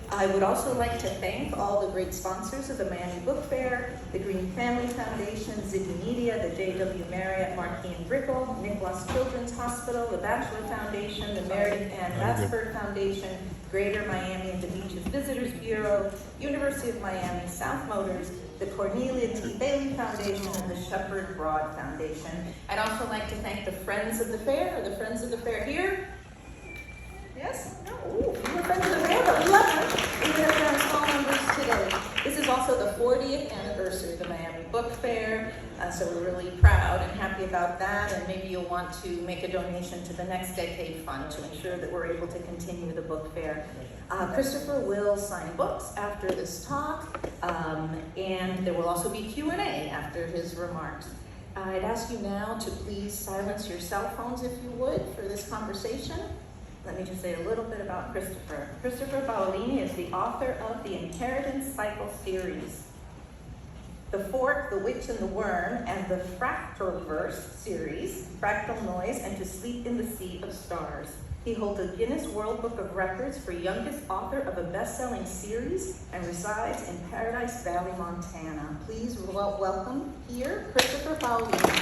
I would also like to thank all the great sponsors of the Miami Book Fair, the Green Family Foundation, Ziggy Media, the J.W. Marriott Marquis and Brickell, Nicholas Children's Hospital, the Batchelor Foundation, the Meredith Ann Batsford Foundation, Greater Miami and the Beaches Visitors Bureau, University of Miami South Motors, the Cornelia T. Bailey Foundation, and the Shepherd Broad Foundation. I'd also like to thank the Friends of the Fair. Are the Friends of the Fair here? Yes? No? Ooh, you were Friends of the Fair, but we love them. Even if they're in small numbers today. This is also the 40th anniversary of the Miami Book Fair, so we're really proud and happy about that, and maybe you'll want to make a donation to the Next Decade Fund to ensure that we're able to continue the book fair. Christopher will sign books after this talk, and there will also be Q&A after his remarks. I'd ask you now to please silence your cell phones, if you would, for this conversation. Let me just say a little bit about Christopher. Christopher Paolini is the author of the Inheritance Cycle series, The Fork, the Witch, and the Worm, and the Fractalverse series, Fractal Noise, and To Sleep in the Sea of Stars. He holds a Guinness World Book of Records for youngest author of a best-selling series and resides in Paradise Valley, Montana. Please welcome here Christopher Paolini.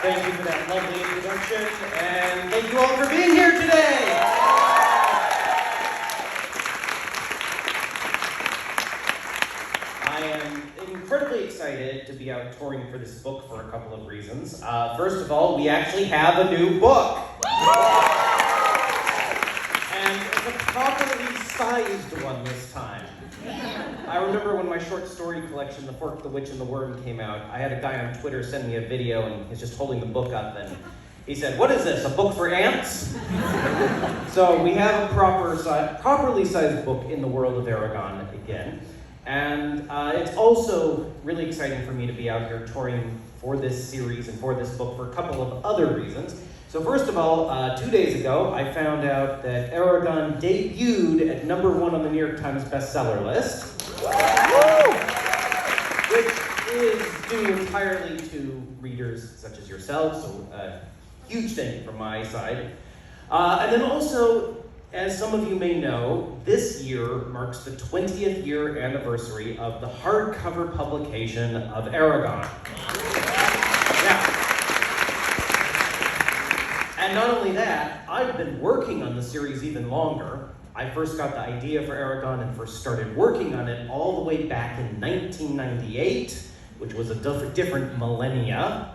Thank you for that lovely introduction, and thank you all for being here today. I am incredibly excited to be out touring for this book for a couple of reasons. First of all, we actually have a new book. And it's a properly sized one this time. I remember when my short story collection, The Fork, the Witch, and the Worm came out, I had a guy on Twitter send me a video, and he's just holding the book up, and he said, "What is this, a book for ants?" So we have a properly sized book in the world of Aragon again. And it's also really exciting for me to be out here touring for this series and for this book for a couple of other reasons. So first of all, 2 days ago, I found out that Aragon debuted at #1 on the New York Times bestseller list, which is due entirely to readers such as yourselves, so huge thank you from my side. And then also, as some of you may know, this year marks the 20th year anniversary of the hardcover publication of Aragon. Yeah. And not only that, I've been working on the series even longer. I first got the idea for Aragon and first started working on it all the way back in 1998, which was a different millennia.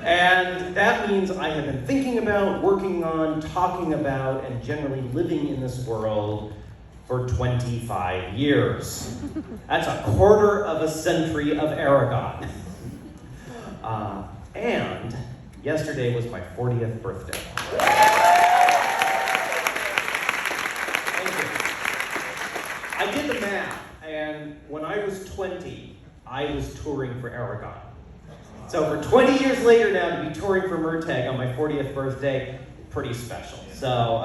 And that means I have been thinking about, working on, talking about, and generally living in this world for 25 years. That's a quarter of a century of Aragon. And yesterday was my 40th birthday. Thank you. I did the math, and when I was 20, I was touring for Aragon. So for 20 years later now, to be touring for MURTAGH on my 40th birthday, pretty special. So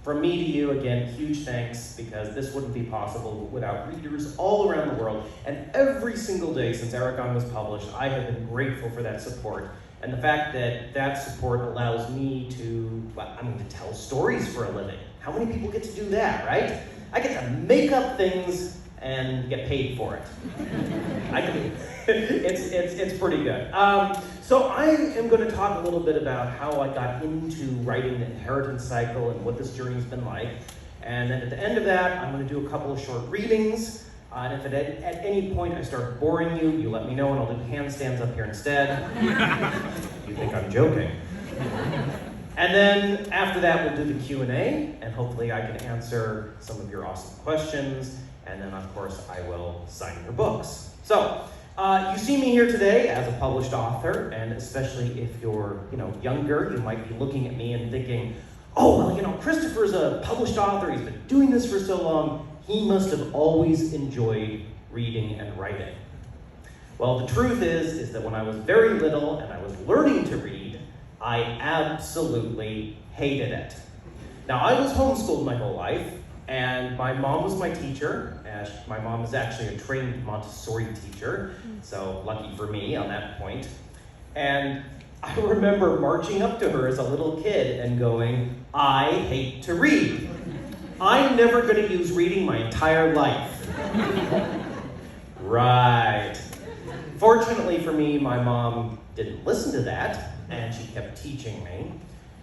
from me to you, again, huge thanks, because this wouldn't be possible without readers all around the world. And every single day since Aragon was published, I have been grateful for that support. And the fact that that support allows me to tell stories for a living. How many people get to do that, right? I get to make up things and get paid for it. It's pretty good. So I am going to talk a little bit about how I got into writing the Inheritance Cycle and what this journey's been like. And then at the end of that, I'm going to do a couple of short readings. And if at any point I start boring you, you let me know, and I'll do handstands up here instead. You think I'm joking. And then after that, we'll do the Q&A, and hopefully I can answer some of your awesome questions. And then, of course, I will sign your books. So, you see me here today as a published author, and especially if you're, younger, you might be looking at me and thinking, oh, well, Christopher's a published author. He's been doing this for so long. He must have always enjoyed reading and writing. Well, the truth is that when I was very little and I was learning to read, I absolutely hated it. Now, I was homeschooled my whole life, and my mom was my teacher. My mom is actually a trained Montessori teacher, so lucky for me on that point. And I remember marching up to her as a little kid and going, I hate to read. I'm never going to use reading my entire life. Right. Fortunately for me, my mom didn't listen to that, and she kept teaching me.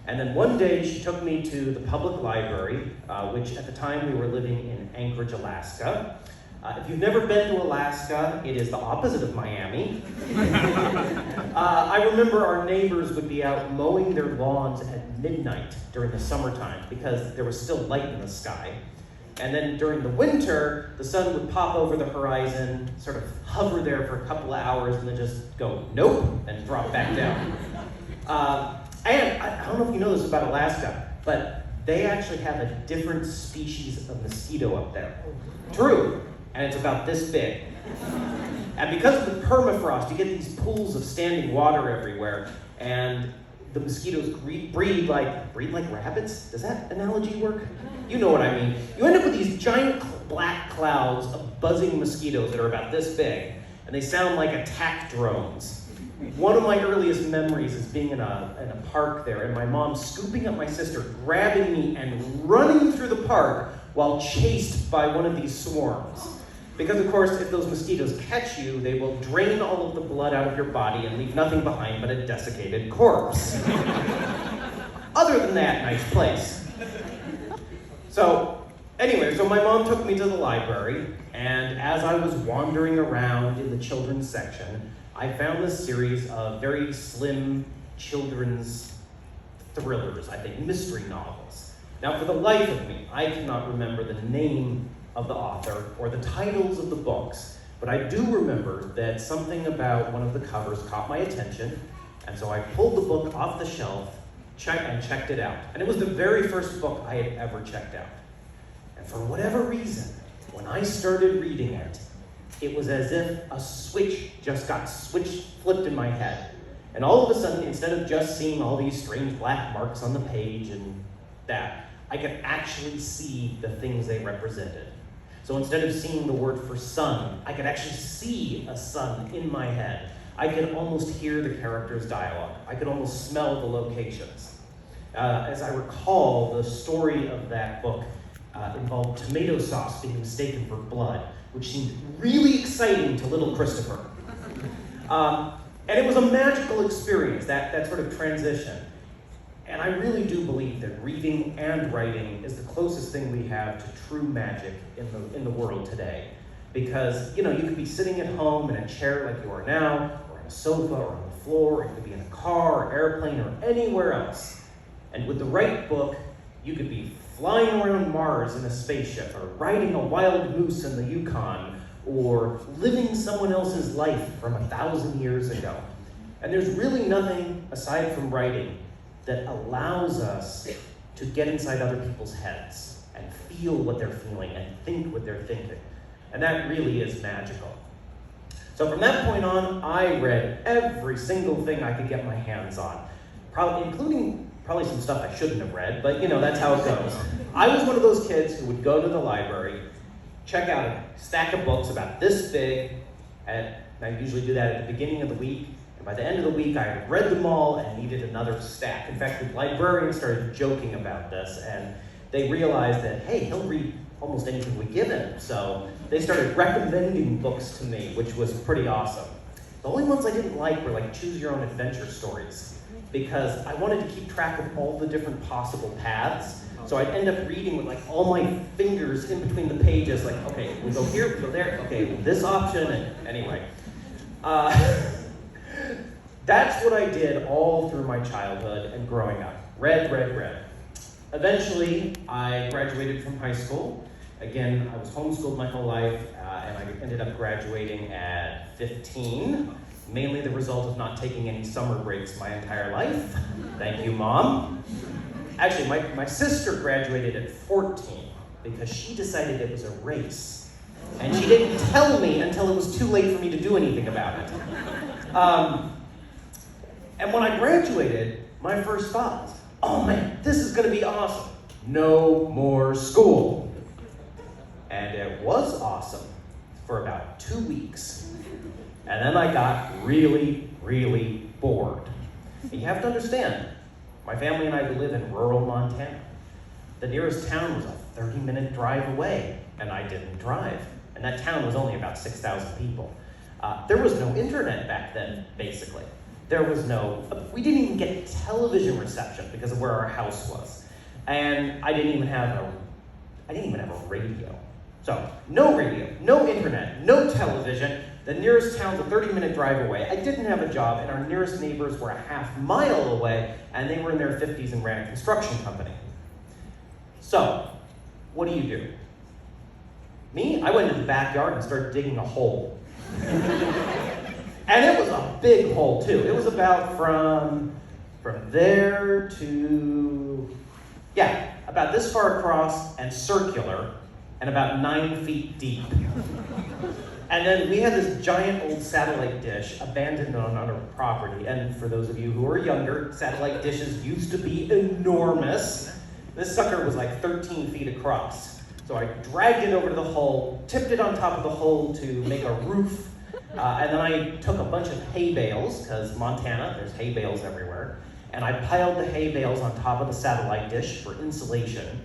And then one day she took me to the public library, which at the time we were living in Anchorage, Alaska. If you've never been to Alaska, it is the opposite of Miami. I remember our neighbors would be out mowing their lawns at midnight during the summertime because there was still light in the sky. And then during the winter, the sun would pop over the horizon, sort of hover there for a couple of hours, and then just go, nope, and drop back down. And I don't know if you know this about Alaska, but they actually have a different species of mosquito up there. True, and it's about this big. And because of the permafrost, you get these pools of standing water everywhere, and the mosquitoes breed like rabbits. Does that analogy work? You know what I mean. You end up with these giant black clouds of buzzing mosquitoes that are about this big, and they sound like attack drones. One of my earliest memories is being in a park there, and my mom scooping up my sister, grabbing me, and running through the park while chased by one of these swarms. Because, of course, if those mosquitoes catch you, they will drain all of the blood out of your body and leave nothing behind but a desiccated corpse. Other than that, nice place. So my mom took me to the library, and as I was wandering around in the children's section, I found this series of very slim children's thrillers, I think, mystery novels. Now, for the life of me, I cannot remember the name of the author or the titles of the books, but I do remember that something about one of the covers caught my attention, and so I pulled the book off the shelf and checked it out. And it was the very first book I had ever checked out. And for whatever reason, when I started reading it, it was as if a switch just got flipped in my head. And all of a sudden, instead of just seeing all these strange black marks on the page and that, I could actually see the things they represented. So instead of seeing the word for sun, I could actually see a sun in my head. I could almost hear the characters' dialogue. I could almost smell the locations. As I recall, the story of that book involved tomato sauce being mistaken for blood, which seemed really exciting to little Christopher. And it was a magical experience, that sort of transition. And I really do believe that reading and writing is the closest thing we have to true magic in the world today. Because, you could be sitting at home in a chair like you are now, or on a sofa, or on the floor, or you could be in a car, or airplane, or anywhere else. And with the right book, you could be flying around Mars in a spaceship, or riding a wild moose in the Yukon, or living someone else's life from 1,000 years ago. And there's really nothing, aside from writing, that allows us to get inside other people's heads and feel what they're feeling and think what they're thinking. And that really is magical. So from that point on, I read every single thing I could get my hands on, including some stuff I shouldn't have read, but that's how it goes. I was one of those kids who would go to the library, check out a stack of books about this big, and I usually do that at the beginning of the week. And by the end of the week, I had read them all and needed another stack. In fact, the librarians started joking about this, and they realized that, hey, he'll read almost anything we give him. So they started recommending books to me, which was pretty awesome. The only ones I didn't like were like choose your own adventure stories, because I wanted to keep track of all the different possible paths. So I'd end up reading with like all my fingers in between the pages, like, okay, we go here, we go there, okay, this option, and anyway. That's what I did all through my childhood and growing up. Read. Eventually, I graduated from high school. Again, I was homeschooled my whole life, and I ended up graduating at 15, mainly the result of not taking any summer breaks my entire life. Thank you, Mom. Actually, my sister graduated at 14 because she decided it was a race. And she didn't tell me until it was too late for me to do anything about it. And when I graduated, my first thought was, oh man, this is gonna be awesome. No more school. And it was awesome for about 2 weeks. And then I got really, really bored. And you have to understand, my family and I live in rural Montana. The nearest town was a 30-minute drive away, and I didn't drive. And that town was only about 6,000 people. There was no internet back then, basically. We didn't even get television reception because of where our house was. And I didn't even have a radio. So, no radio, no internet, no television. The nearest town's a 30-minute drive away. I didn't have a job, and our nearest neighbors were a half-mile away, and they were in their 50s and ran a construction company. So, what do? Me? I went into the backyard and started digging a hole. And it was a big hole, too. It was about from there to, about this far across and circular, and about 9 feet deep. And then we had this giant old satellite dish abandoned on our property. And for those of you who are younger, satellite dishes used to be enormous. This sucker was like 13 feet across. So I dragged it over to the hole, tipped it on top of the hole to make a roof, and then I took a bunch of hay bales, because Montana, there's hay bales everywhere, and I piled the hay bales on top of the satellite dish for insulation.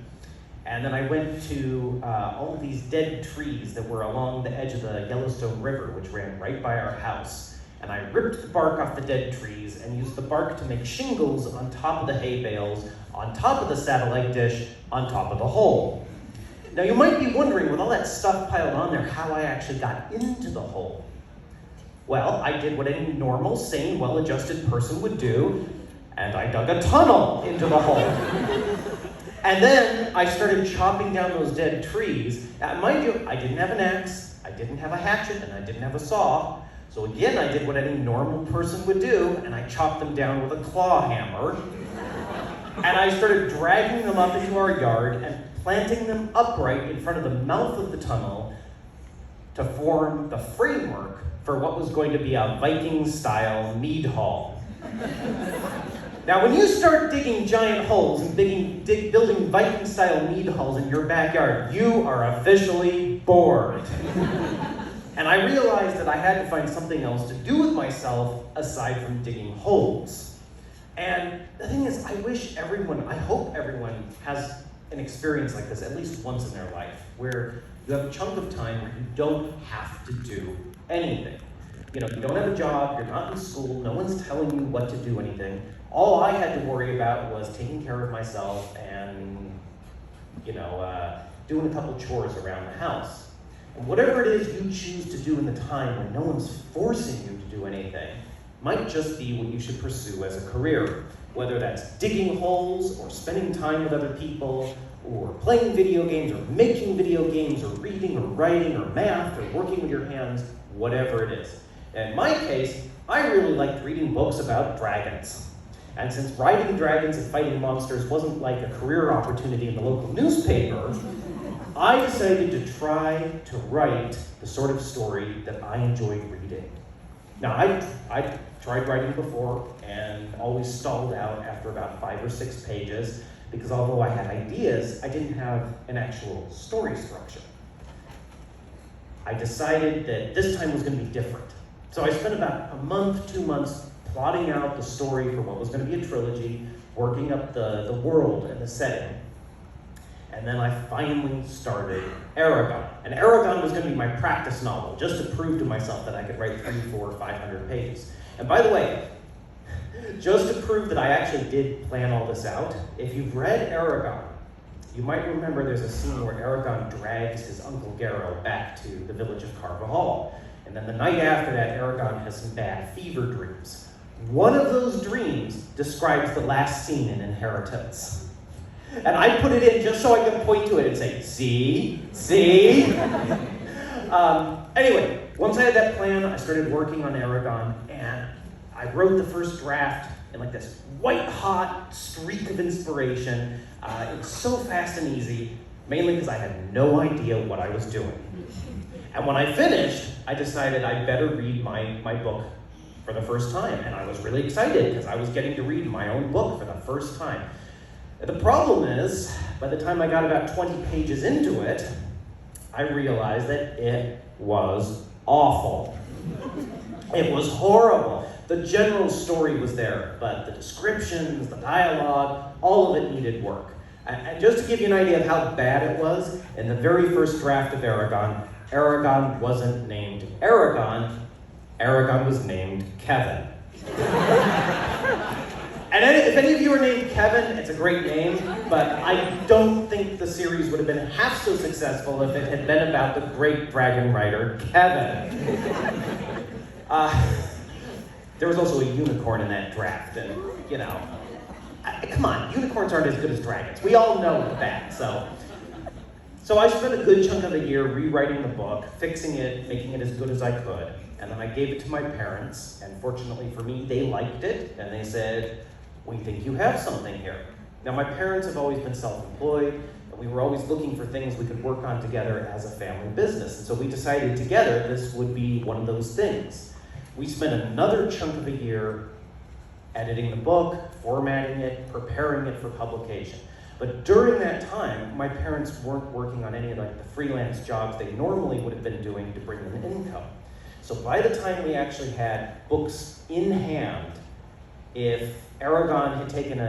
And then I went to all of these dead trees that were along the edge of the Yellowstone River, which ran right by our house. And I ripped the bark off the dead trees and used the bark to make shingles on top of the hay bales, on top of the satellite dish, on top of the hole. Now you might be wondering, with all that stuff piled on there, how I actually got into the hole. Well, I did what any normal, sane, well-adjusted person would do, and I dug a tunnel into the hole. And then I started chopping down those dead trees. Now, mind you, I didn't have an axe, I didn't have a hatchet, and I didn't have a saw. So again, I did what any normal person would do, and I chopped them down with a claw hammer. And I started dragging them up into our yard and planting them upright in front of the mouth of the tunnel to form the framework for what was going to be a Viking-style mead hall. Now, when you start digging giant holes and building Viking-style mead halls in your backyard, you are officially bored. And I realized that I had to find something else to do with myself aside from digging holes. And the thing is, I hope everyone has an experience like this at least once in their life, where you have a chunk of time where you don't have to do anything. You don't have a job, you're not in school, no one's telling you what to do anything. All I had to worry about was taking care of myself and, doing a couple chores around the house. And whatever it is you choose to do in the time when no one's forcing you to do anything might just be what you should pursue as a career. Whether that's digging holes, or spending time with other people, or playing video games, or making video games, or reading, or writing, or math, or working with your hands, whatever it is. In my case, I really liked reading books about dragons. And since riding dragons and fighting monsters wasn't like a career opportunity in the local newspaper, I decided to try to write the sort of story that I enjoyed reading. Now, I tried writing before and always stalled out after about 5 or 6 pages because although I had ideas, I didn't have an actual story structure. I decided that this time was going to be different. So I spent about a month, 2 months plotting out the story for what was going to be a trilogy, working up the world and the setting. And then I finally started Aragon. And Aragon was going to be my practice novel, just to prove to myself that I could write 300, 400, 500 pages. And by the way, just to prove that I actually did plan all this out, if you've read Aragon, you might remember there's a scene where Aragon drags his Uncle Garrow back to the village of Carvajal. And then the night after that, Aragon has some bad fever dreams. One of those dreams describes the last scene in Inheritance. And I put it in just so I could point to it and say, see? Anyway, once I had that plan, I started working on Aragon, and I wrote the first draft in like this white-hot streak of inspiration. It was so fast and easy, mainly because I had no idea what I was doing. And when I finished, I decided I'd better read my book for the first time. And I was really excited because I was getting to read my own book for the first time. The problem is, by the time I got about 20 pages into it, I realized that it was awful. It was horrible. The general story was there, but the descriptions, the dialogue, all of it needed work. And just to give you an idea of how bad it was, in the very first draft of Aragon, Aragon wasn't named Aragon, Aragon was named Kevin. And if any of you are named Kevin, it's a great name, but I don't think the series would have been half so successful if it had been about the great dragon writer, Kevin. There was also a unicorn in that draft, and, you know, come on, unicorns aren't as good as dragons. We all know that, so I spent a good chunk of the year rewriting the book, fixing it, making it as good as I could, and then I gave it to my parents, and fortunately for me, they liked it, and they said, "We think you have something here." Now, my parents have always been self-employed, and we were always looking for things we could work on together as a family business, and so we decided together this would be one of those things. We spent another chunk of the year editing the book, formatting it, preparing it for publication. But during that time, my parents weren't working on any of the freelance jobs they normally would have been doing to bring them income. So by the time we actually had books in hand, if Aragon had taken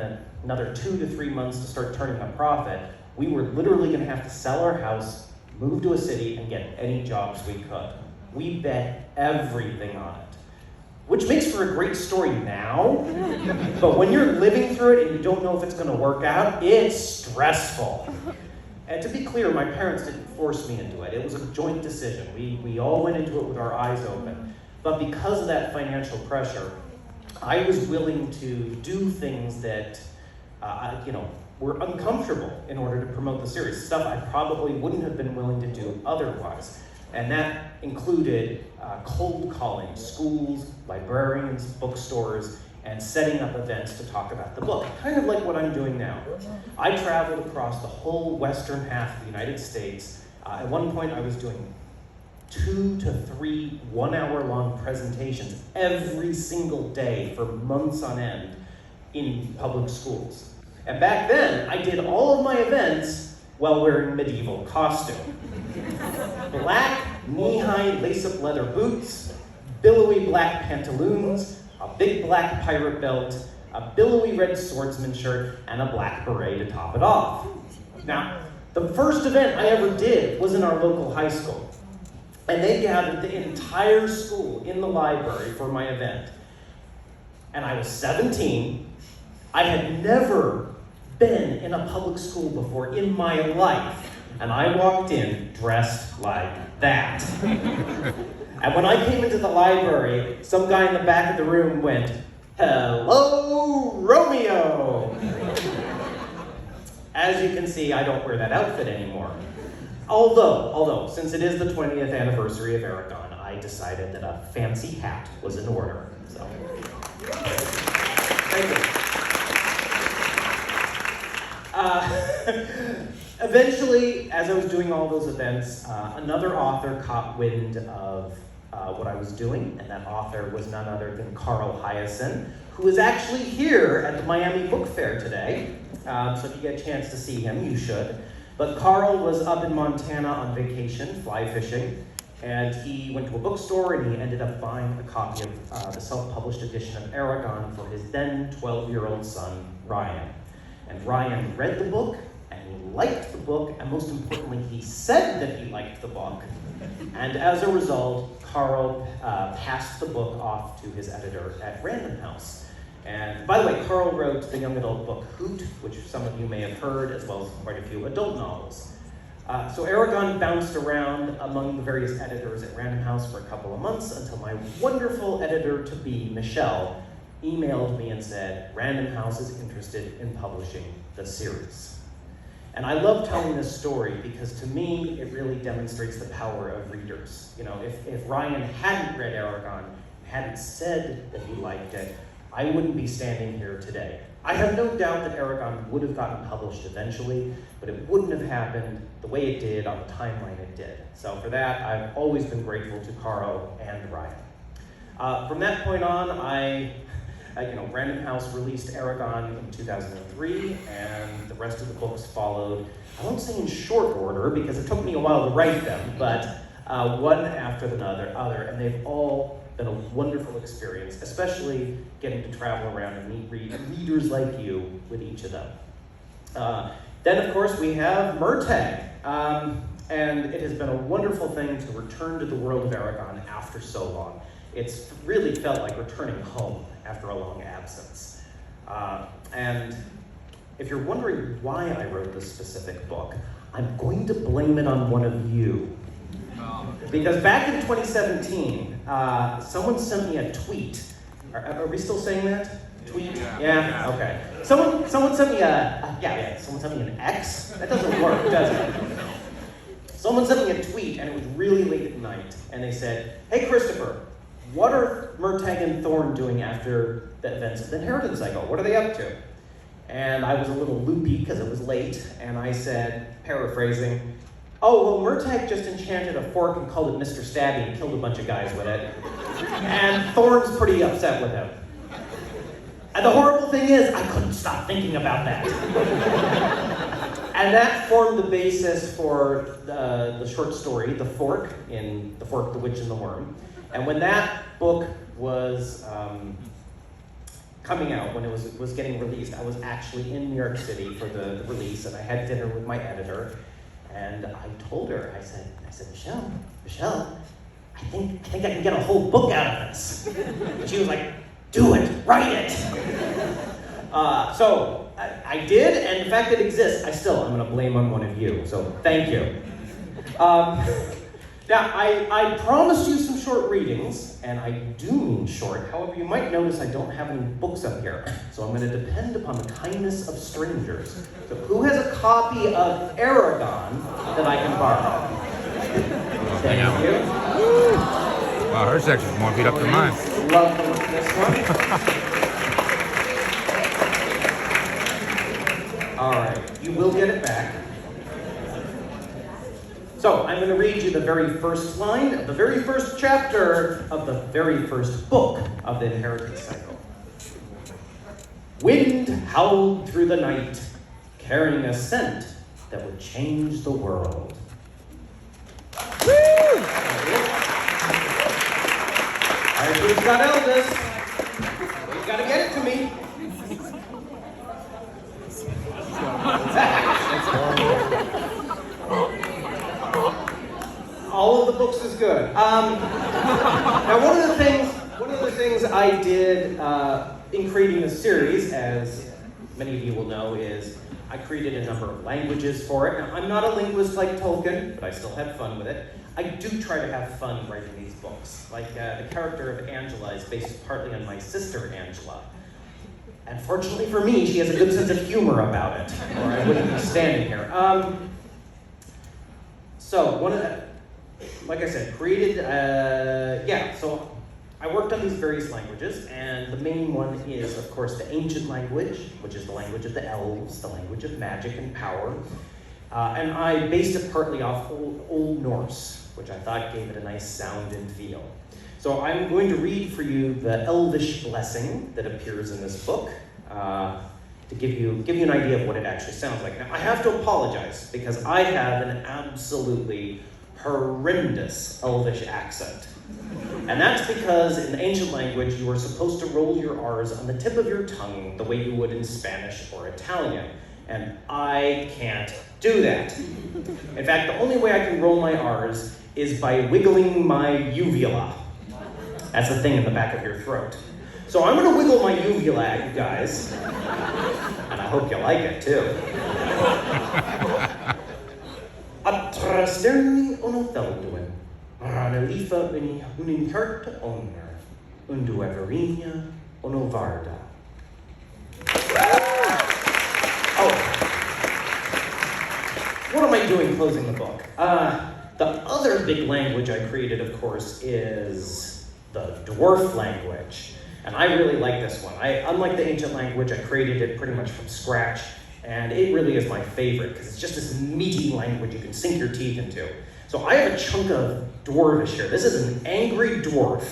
another 2 to 3 months to start turning a profit, we were literally going to have to sell our house, move to a city, and get any jobs we could. We bet everything on it. Which makes for a great story now, but when you're living through it and you don't know if it's going to work out, it's stressful. And to be clear, my parents didn't force me into it. It was a joint decision. We all went into it with our eyes open. But because of that financial pressure, I was willing to do things that, were uncomfortable in order to promote the series. Stuff I probably wouldn't have been willing to do otherwise. And that included cold calling schools, librarians, bookstores, and setting up events to talk about the book, kind of like what I'm doing now. I traveled across the whole western half of the United States. At one point, I was doing 2 to 3 one-hour-long presentations every single day for months on end in public schools. And back then, I did all of my events while wearing medieval costume. Black, knee-high lace-up leather boots, billowy black pantaloons, a big black pirate belt, a billowy red swordsman shirt, and a black beret to top it off. Now, the first event I ever did was in our local high school. And they gathered the entire school in the library for my event. And I was 17. I had never been in a public school before in my life. And I walked in dressed like that. And when I came into the library, some guy in the back of the room went, "Hello, Romeo!" As you can see, I don't wear that outfit anymore. Although, since it is the 20th anniversary of Aragon, I decided that a fancy hat was in order. So, thank you. Eventually, as I was doing all those events, another author caught wind of what I was doing, and that author was none other than Carl Hiaasen, who is actually here at the Miami Book Fair today. So if you get a chance to see him, you should. But Carl was up in Montana on vacation, fly fishing, and he went to a bookstore and he ended up buying a copy of the self-published edition of Aragon for his then 12-year-old son, Ryan. And Ryan read the book, and he liked the book, and most importantly, he said that he liked the book. And as a result, Carl passed the book off to his editor at Random House. And by the way, Carl wrote the young adult book Hoot, which some of you may have heard, as well as quite a few adult novels. So Aragon bounced around among the various editors at Random House for a couple of months until my wonderful editor-to-be, Michelle, emailed me and said, Random House is interested in publishing the series. And I love telling this story because to me, it really demonstrates the power of readers. You know, if Ryan hadn't read Aragon, hadn't said that he liked it, I wouldn't be standing here today. I have no doubt that Aragon would have gotten published eventually, but it wouldn't have happened the way it did on the timeline it did. So for that, I've always been grateful to Caro and Ryan. From that point on, Random House released Aragon in 2003, and the rest of the books followed, I won't say in short order, because it took me a while to write them, but one after the other, and they've all been a wonderful experience, especially getting to travel around and meet readers like you with each of them. Then, of course, we have MURTAGH. And it has been a wonderful thing to return to the world of Aragon after so long. It's really felt like returning home after a long absence. And if you're wondering why I wrote this specific book, I'm going to blame it on one of you. Because back in 2017, someone sent me a tweet. Are we still saying that? Tweet? Yeah? Okay. Someone sent me someone sent me an X? That doesn't work, does it? Someone sent me a tweet, and it was really late at night, and they said, "Hey Christopher, what are MURTAGH and Thorn doing after the events of the Inheritance Cycle? What are they up to?" And I was a little loopy because it was late, and I said, paraphrasing, "Oh, well, MURTAGH just enchanted a fork and called it Mr. Stabby and killed a bunch of guys with it. And Thorn's pretty upset with him." And the horrible thing is, I couldn't stop thinking about that. And that formed the basis for the short story, The Fork, in The Fork, the Witch, and the Worm. And when that book was coming out, when it was getting released, I was actually in New York City for the release, and I had dinner with my editor, and I told her, I said, Michelle, I think I can get a whole book out of this. And she was like, "Do it, write it." So I did, and the fact that it exists, I'm going to blame on one of you. So thank you. Now, I promised you some short readings, and I do mean short. However, you might notice I don't have any books up here. So I'm going to depend upon the kindness of strangers. So who has a copy of Aragon that I can borrow? Thank you. Wow, her section's more beat up than mine. Love to look at this one. All right, you will get it back. So I'm going to read you the very first line of the very first chapter of the very first book of the Inheritance Cycle. "Wind howled through the night, carrying a scent that would change the world." Woo! All right, who's got Elvis? You got to get it to me. All of the books is good. Now, one of the things I did in creating this series, as many of you will know, is I created a number of languages for it. Now, I'm not a linguist like Tolkien, but I still had fun with it. I do try to have fun writing these books. Like the character of Angela is based partly on my sister Angela. And fortunately for me, she has a good sense of humor about it, or I wouldn't be standing here. So one of the, like I said, so I worked on these various languages, and the main one is, of course, the ancient language, which is the language of the elves, the language of magic and power. And I based it partly off Old Norse, which I thought gave it a nice sound and feel. So I'm going to read for you the Elvish blessing that appears in this book to give you an idea of what it actually sounds like. Now, I have to apologize because I have an absolutely horrendous Elvish accent. And that's because in the ancient language, you are supposed to roll your R's on the tip of your tongue the way you would in Spanish or Italian. And I can't do that. In fact, the only way I can roll my R's is by wiggling my uvula. That's the thing in the back of your throat. So I'm going to wiggle my uvula at you guys. And I hope you like it, too. Atrasterni onothelduin, ranelifa unincarta oner, undueverinia onovarda. Oh, what am I doing closing the book? The other big language I created, of course, is the dwarf language. And I really like this one. Unlike the ancient language, I created it pretty much from scratch. And it really is my favorite, because it's just this meaty language you can sink your teeth into. So I have a chunk of dwarvish here. This is an angry dwarf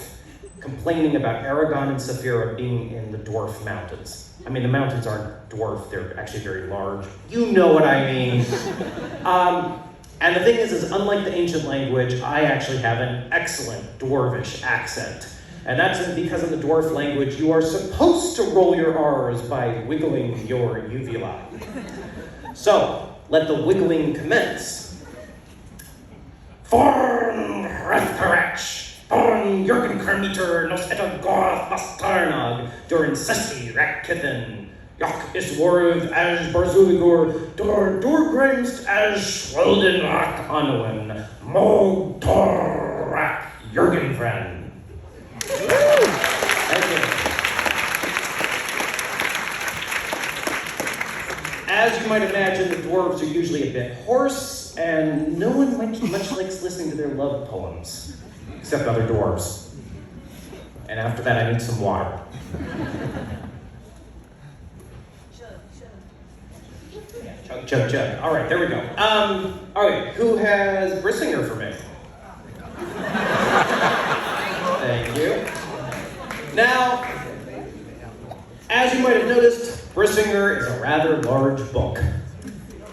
complaining about Aragon and Saphira being in the dwarf mountains. I mean, the mountains aren't dwarf, they're actually very large. You know what I mean. And the thing is unlike the ancient language, I actually have an excellent dwarvish accent. And that's because in the dwarf language, you are supposed to roll your R's by wiggling your uvula. So, let the wiggling commence. Forn Rathkarach, Forn Jürgen Karmiter, Nos Eta Goth Bastarnog, Durin Sessi Rakkithen, Joch is Worth as Barzuligur, Durgrimst as Schweldenrock Anwen, Mo Torak Jürgenfriend. Thank you. As you might imagine, the dwarves are usually a bit hoarse, and no one much likes listening to their love poems, except other dwarves. And after that, I need some water. Chug, chug, chug. All right, there we go. All right, who has Brissinger for me? Thank you. Now, as you might have noticed, Brissinger is a rather large book.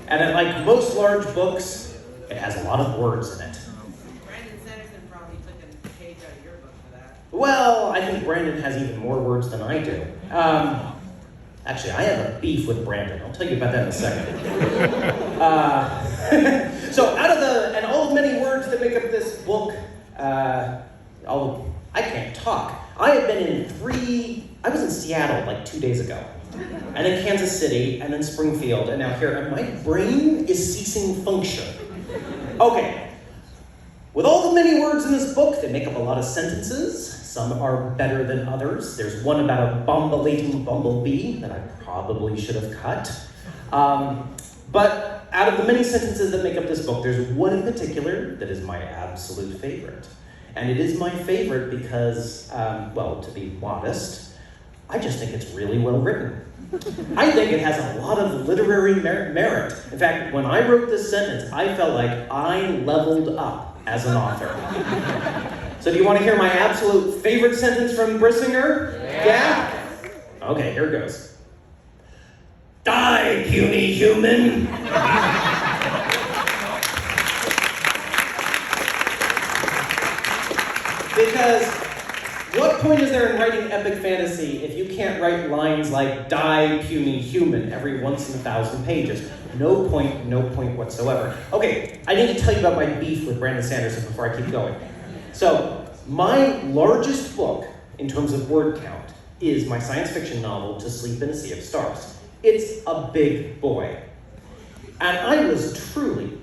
And like most large books, it has a lot of words in it. Brandon Sanderson probably took a page out of your book for that. Well, I think Brandon has even more words than I do. Actually, I have a beef with Brandon. I'll tell you about that in a second. So out of all the many words that make up this book, I can't talk. I have been in I was in Seattle like 2 days ago, and then Kansas City, and then Springfield, and now here, and my brain is ceasing function. Okay, with all the many words in this book, they make up a lot of sentences. Some are better than others. There's one about a bombulating bumblebee that I probably should have cut. But out of the many sentences that make up this book, there's one in particular that is my absolute favorite. And it is my favorite because, well, to be modest, I just think it's really well written. I think it has a lot of literary merit. In fact, when I wrote this sentence, I felt like I leveled up as an author. So do you want to hear my absolute favorite sentence from Brissinger? Yeah? Okay, here it goes. Die, puny human! Because what point is there in writing epic fantasy if you can't write lines like die, puny human every once in 1,000 pages? No point whatsoever. Okay, I need to tell you about my beef with Brandon Sanderson before I keep going. So, my largest book, in terms of word count, is my science fiction novel, To Sleep in a Sea of Stars. It's a big boy. And I was truly,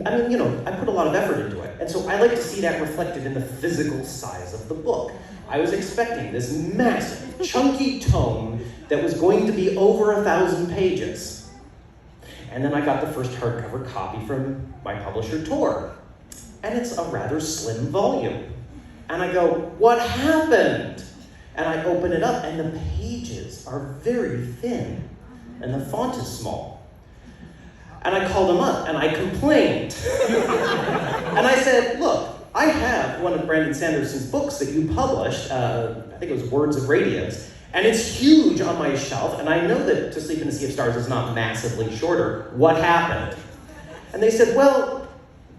I put a lot of effort into it. And so I like to see that reflected in the physical size of the book. I was expecting this massive, chunky tome that was going to be over 1,000 pages. And then I got the first hardcover copy from my publisher, Tor. And it's a rather slim volume. And I go, what happened? And I open it up, and the pages are very thin, and the font is small. And I called him up, and I complained. And I said, look, I have one of Brandon Sanderson's books that you published, I think it was Words of Radiance, and it's huge on my shelf, and I know that To Sleep in a Sea of Stars is not massively shorter. What happened? And they said, well,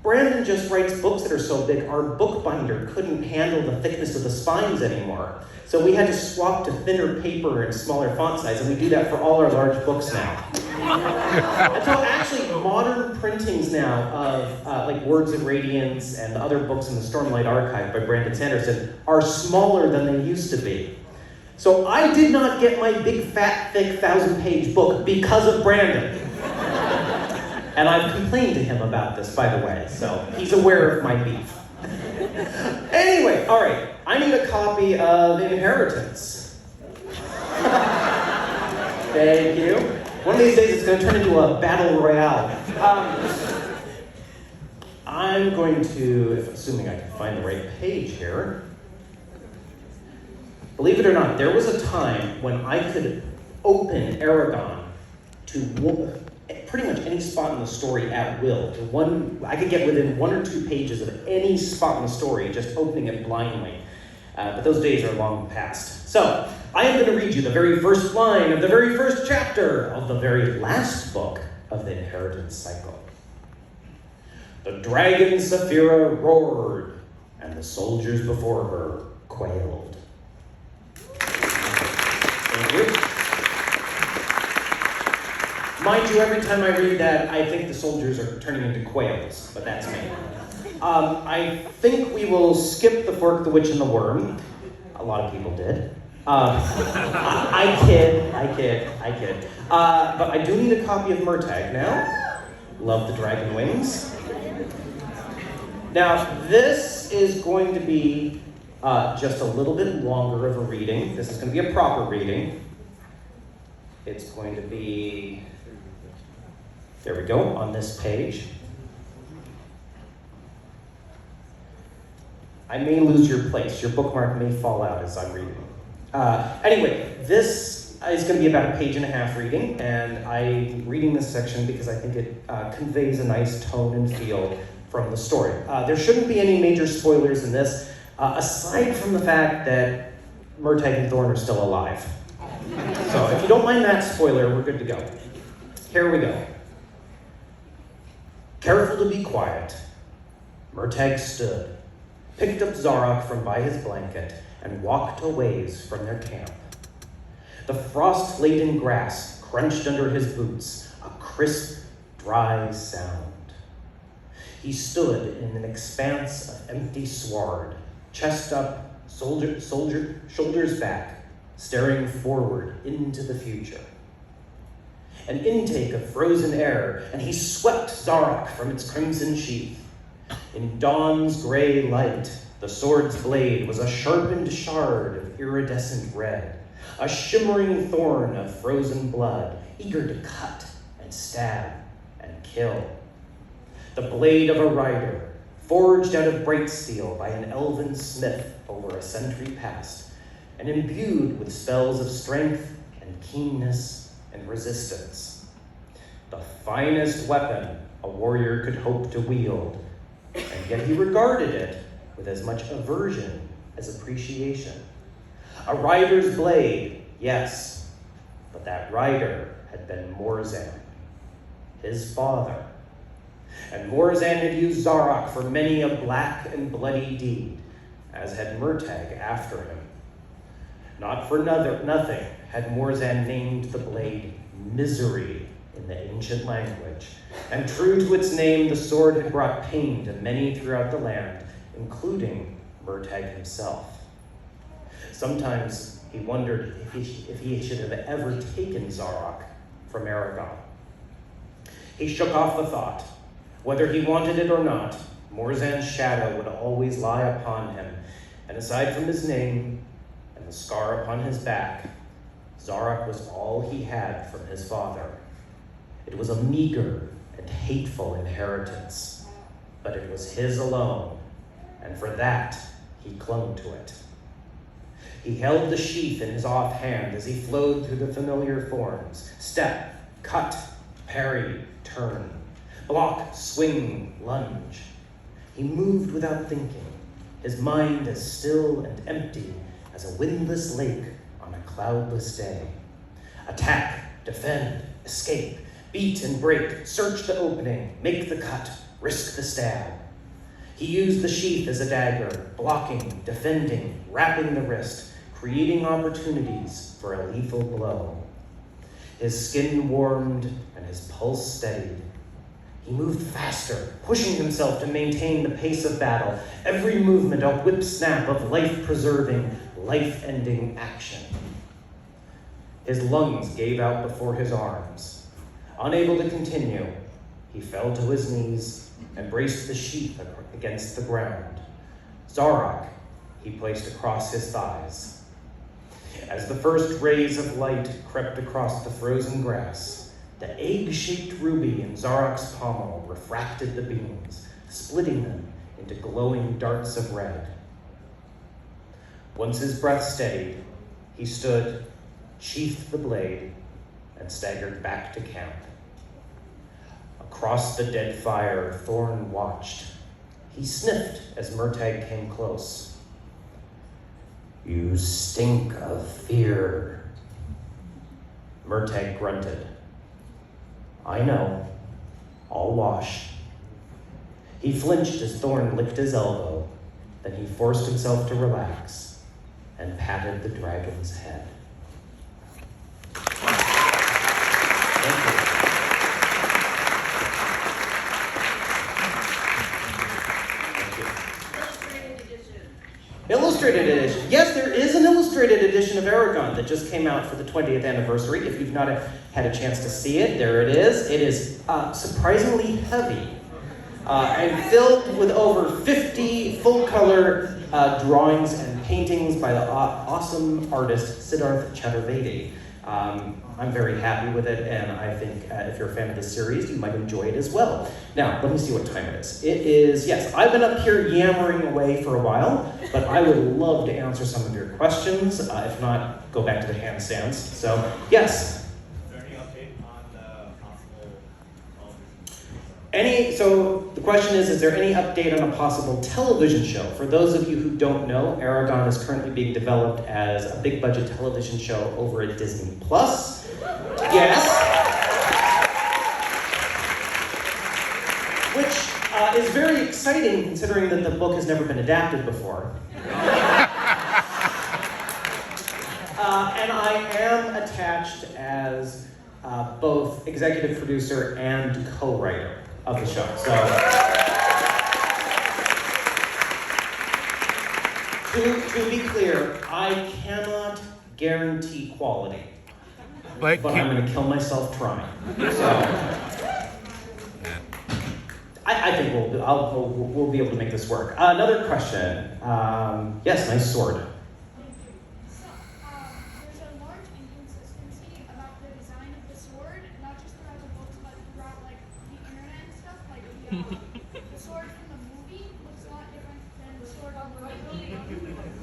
Brandon just writes books that are so big, our bookbinder couldn't handle the thickness of the spines anymore. So we had to swap to thinner paper and smaller font size, and we do that for all our large books now. And so actually, modern printings now of like Words of Radiance and other books in the Stormlight Archive by Brandon Sanderson are smaller than they used to be. So I did not get my big, fat, thick, 1,000-page book because of Brandon. And I've complained to him about this, by the way, so he's aware of my beef. Anyway, all right, I need a copy of Inheritance. Thank you. One of these days it's going to turn into a battle royale. I'm going to, assuming I can find the right page here. Believe it or not, there was a time when I could open Aragon to pretty much any spot in the story at will. I could get within 1 or 2 pages of any spot in the story, just opening it blindly. But those days are long past. So, I am going to read you the very first line of the very first chapter of the very last book of the Inheritance Cycle. The dragon Saphira roared, and the soldiers before her quailed. Thank you. Mind you, every time I read that, I think the soldiers are turning into quails, but that's me. I think we will skip the fork, the witch, and the worm. A lot of people did. I kid. But I do need a copy of MURTAGH now. Love the dragon wings. Now, this is going to be just a little bit longer of a reading. This is going to be a proper reading. It's going to be, there we go, on this page. I may lose your place. Your bookmark may fall out as I'm reading. Anyway, this is going to be about a page and a half reading, and I'm reading this section because I think it conveys a nice tone and feel from the story. There shouldn't be any major spoilers in this, aside from the fact that MURTAGH and Thorn are still alive. So if you don't mind that spoiler, we're good to go. Here we go. Careful to be quiet, MURTAGH stood, picked up Zarok from by his blanket, and walked a ways from their camp. The frost-laden grass crunched under his boots, a crisp, dry sound. He stood in an expanse of empty sward, chest up, shoulders back, staring forward into the future. An intake of frozen air, and he swept Zarok from its crimson sheath. In dawn's gray light, the sword's blade was a sharpened shard of iridescent red, a shimmering thorn of frozen blood, eager to cut and stab and kill. The blade of a rider, forged out of bright steel by an elven smith over a century past, and imbued with spells of strength and keenness and resistance. The finest weapon a warrior could hope to wield, and yet he regarded it with as much aversion as appreciation. A rider's blade, yes, but that rider had been Morzan, his father. And Morzan had used Zarok for many a black and bloody deed, as had MURTAGH after him. Not for nothing had Morzan named the blade Misery in the ancient language, and true to its name, the sword had brought pain to many throughout the land, including MURTAGH himself. Sometimes he wondered if he should have ever taken Zarok from Aragon. He shook off the thought. Whether he wanted it or not, Morzan's shadow would always lie upon him, and aside from his name and the scar upon his back, Zarok was all he had from his father. It was a meager and hateful inheritance, but it was his alone, and for that he clung to it. He held the sheath in his offhand as he flowed through the familiar forms: step, cut, parry, turn, block, swing, lunge. He moved without thinking, his mind as still and empty as a windless lake on a cloudless day. Attack, defend, escape, beat and break, search the opening, make the cut, risk the stab. He used the sheath as a dagger, blocking, defending, wrapping the wrist, creating opportunities for a lethal blow. His skin warmed and his pulse steadied. He moved faster, pushing himself to maintain the pace of battle, every movement a whip snap of life-preserving, life-ending action. His lungs gave out before his arms. Unable to continue, he fell to his knees and braced the sheath against the ground. Zarok he placed across his thighs. As the first rays of light crept across the frozen grass, the egg-shaped ruby in Zarok's pommel refracted the beams, splitting them into glowing darts of red. Once his breath steadied, he stood, sheathed the blade, and staggered back to camp. Across the dead fire, Thorn watched. He sniffed as MURTAGH came close. "You stink of fear." MURTAGH grunted. "I know. I'll wash." He flinched as Thorn licked his elbow, then he forced himself to relax. and patted the dragon's head. Thank you. Illustrated edition. Yes, there is an illustrated edition of Aragon that just came out for the 20th anniversary. If you've not had a chance to see it, there it is. It is surprisingly heavy and filled with over 50 full-color drawings and paintings by the awesome artist Siddharth Chaturvedi. I'm very happy with it, and I think if you're a fan of this series, you might enjoy it as well. Now, let me see what time it is. It is, yes, I've been up here yammering away for a while, but I would love to answer some of your questions. If not, go back to the handstands. So, yes? Is there any update on the possible So the question is there any update on a possible television show? For those of you who don't know, Aragon is currently being developed as a big budget television show over at Disney+. Yes. Which is very exciting considering that the book has never been adapted before. And I am attached as both executive producer and co-writer of the show. So, to be clear, I cannot guarantee quality, but I'm going to kill myself trying. So, I think we'll be able to make this work. Another question. Yes, nice sword. The sword from the movie looks a lot different than the sword on the movie. The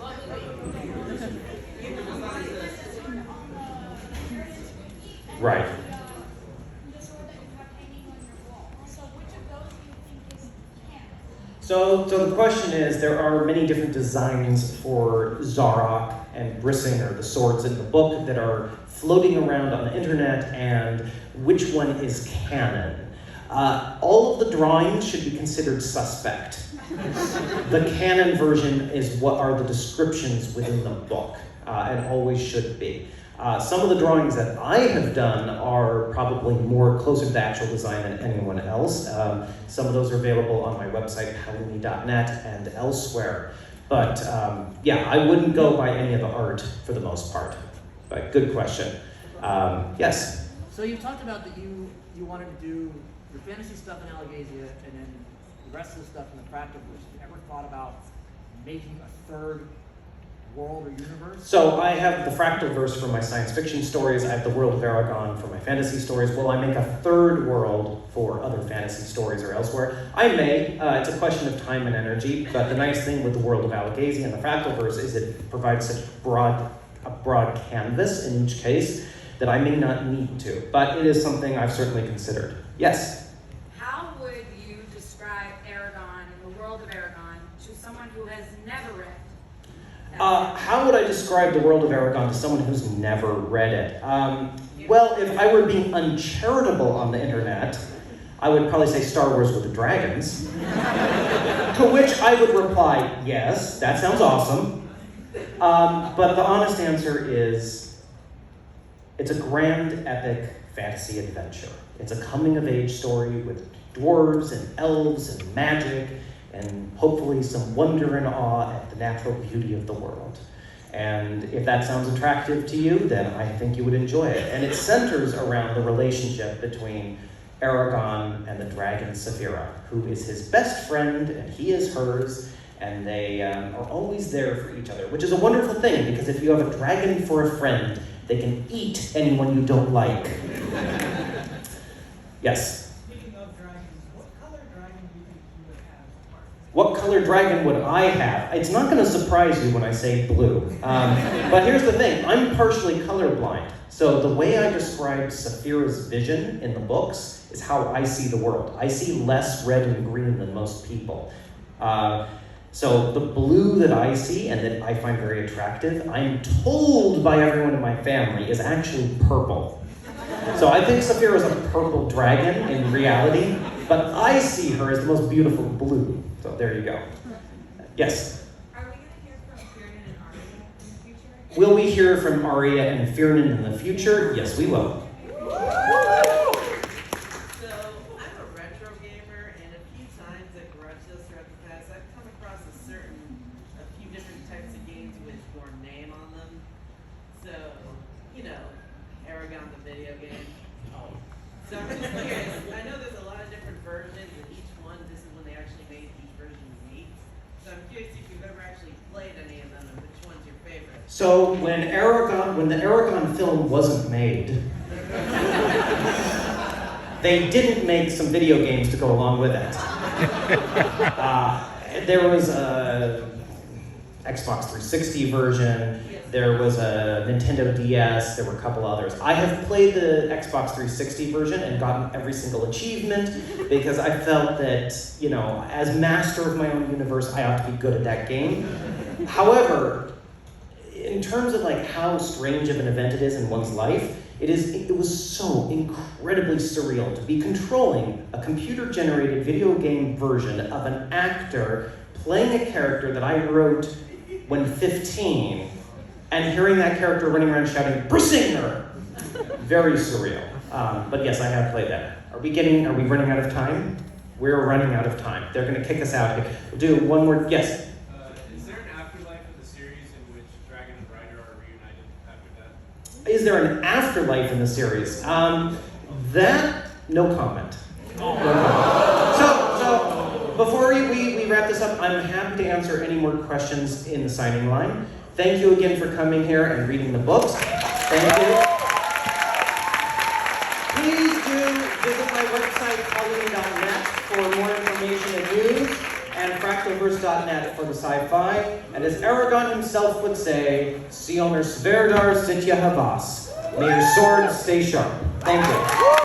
sword on the Heritage Wiki and Right. the sword that you have hanging on your wall. So which of those do you think is canon? So the question is, there are many different designs for Zarok and Brising, the swords in the book, that are floating around on the internet, and which one is canon? All of the drawings should be considered suspect. The canon version is what are the descriptions within the book, and always should be. Some of the drawings that I have done are probably more closer to the actual design than anyone else. Some of those are available on my website, paolini.net, and elsewhere. But yeah, I wouldn't go by any of the art for the most part. But good question. Yes? So you talked about that you wanted to do your fantasy stuff in Allegasia and then the rest of the stuff in the Fractalverse. Have you ever thought about making a third world or universe? So I have the Fractalverse for my science fiction stories. I have the world of Aragon for my fantasy stories. Will I make a third world for other fantasy stories or elsewhere? I may. It's a question of time and energy. But the nice thing with the world of Allegasia and the Fractalverse is it provides such a broad canvas in each case that I may not need to. But it is something I've certainly considered. Yes? How would you describe Aragon and the world of Aragon to someone who has never read? How would I describe the world of Aragon to someone who's never read it? Well, if I were being uncharitable on the internet, I would probably say Star Wars with the Dragons. To which I would reply, yes, that sounds awesome. But the honest answer is, it's a grand, epic fantasy adventure. It's a coming-of-age story with dwarves and elves and magic, and hopefully some wonder and awe at the natural beauty of the world. And if that sounds attractive to you, then I think you would enjoy it. And it centers around the relationship between Aragon and the dragon Saphira, who is his best friend and he is hers, and they are always there for each other, which is a wonderful thing, because if you have a dragon for a friend, they can eat anyone you don't like. Yes? Speaking of dragons, what color dragon do you think you would have? What color dragon would I have? It's not going to surprise you when I say blue. But here's the thing, I'm partially colorblind. So the way I describe Saphira's vision in the books is how I see the world. I see less red and green than most people. So the blue that I see and that I find very attractive, I'm told by everyone in my family is actually purple. So I think Saphira is a purple dragon in reality, but I see her as the most beautiful blue. So there you go. Yes? Are we going to hear from Kieran and Arya in the Will we hear from Arya and Fiernan in the future? Yes, we will. So, I'm a retro gamer, and a few times at garage sales throughout the past, I've come across a few different types of games with your name on them. So, you know, Aragon the video game. So I'm just curious, I know there's a lot of different versions, and each one, this is when they actually made each version unique. So I'm curious if you've ever actually played any of them, and which one's your favorite? So when the Aragon film wasn't made, they didn't make some video games to go along with it. There was a Xbox 360 version, there was a Nintendo DS, there were a couple others. I have played the Xbox 360 version and gotten every single achievement because I felt that, you know, as master of my own universe, I ought to be good at that game. However, in terms of like how strange of an event it is in one's life, it was so incredibly surreal to be controlling a computer-generated video game version of an actor playing a character that I wrote when 15, and hearing that character running around shouting, "Brisinger!" Very surreal. But yes, I have played that. Are we running out of time? We're running out of time. They're gonna kick us out. We'll do one more, yes? Is there an afterlife of the series in which Dragon and Ryder are reunited after that? Is there an afterlife in the series? No comment. No comment. So before we wrap this up, I'm happy to answer any more questions in the signing line. Thank you again for coming here and reading the books. Thank you. Please do visit my website, Paolini.net, for more information and news, and fractalverse.net for the sci-fi. And as Aragon himself would say, Sioner Sverdar Sitya Havas. May your swords stay sharp. Thank you.